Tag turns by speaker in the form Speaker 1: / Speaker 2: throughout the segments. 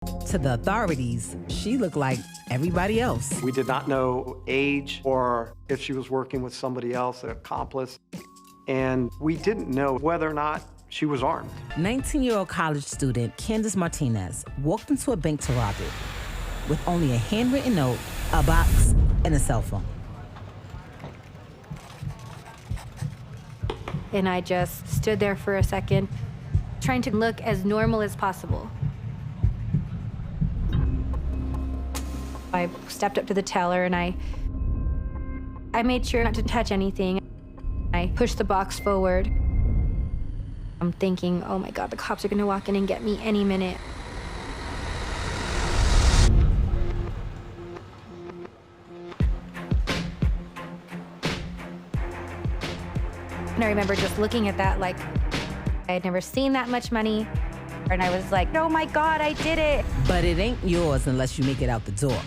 Speaker 1: To the authorities, she looked like everybody else.
Speaker 2: We did not know age or if she was working with somebody else, an accomplice, and we didn't know whether or not she was armed.
Speaker 1: 19-year-old college student Candice Martinez walked into a bank to rob it with only a handwritten note, a box, and a cell phone.
Speaker 3: And I just stood there for a second, trying to look as normal as possible. I stepped up to the teller and I made sure not to touch anything. I pushed the box forward. I'm thinking, oh my God, the cops are gonna walk in and get me any minute. And I remember just looking at that like I had never seen that much money. And I was like, oh my God, I did it.
Speaker 1: But it ain't yours unless you make it out the door.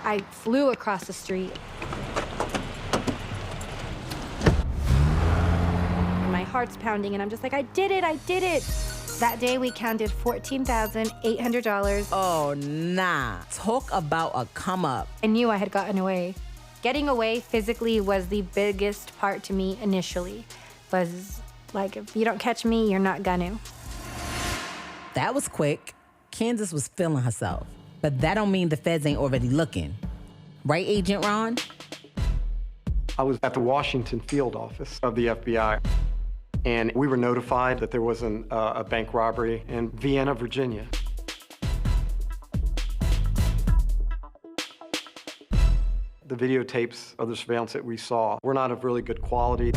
Speaker 3: I flew across the street. My heart's pounding, and I'm just like, I did it, I did it. That day, we counted $14,800.
Speaker 1: Oh, nah. Talk about a come up.
Speaker 3: I knew I had gotten away. Getting away physically was the biggest part to me initially. Was like, if you don't catch me, you're not gonna.
Speaker 1: That was quick. Candice was feeling herself. But that don't mean the feds ain't already looking. Right, Agent Ron?
Speaker 2: I was at the Washington field office of the FBI, and we were notified that there was a bank robbery in Vienna, Virginia. The videotapes of the surveillance that we saw were not of really good quality.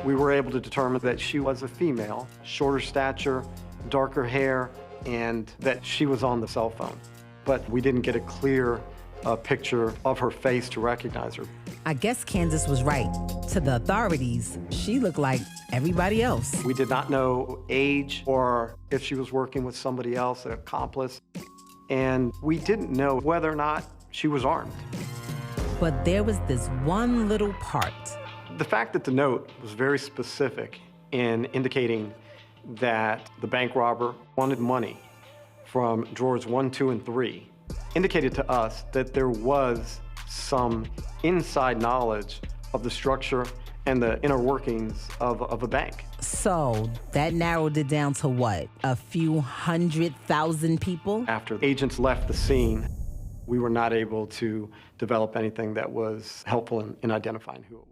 Speaker 2: We were able to determine that she was a female, shorter stature, darker hair, and that she was on the cell phone. But we didn't get a clear picture of her face to recognize her.
Speaker 1: I guess Candice was right. To the authorities, she looked like everybody else.
Speaker 2: We did not know age or if she was working with somebody else, an accomplice, and we didn't know whether or not she was armed.
Speaker 1: But there was this one little part.
Speaker 2: The fact that the note was very specific in indicating that the bank robber wanted money from drawers 1, 2, and 3 indicated to us that there was some inside knowledge of the structure and the inner workings of a bank.
Speaker 1: So that narrowed it down to what? A few 100,000 people?
Speaker 2: After agents left the scene, we were not able to develop anything that was helpful in identifying who it was.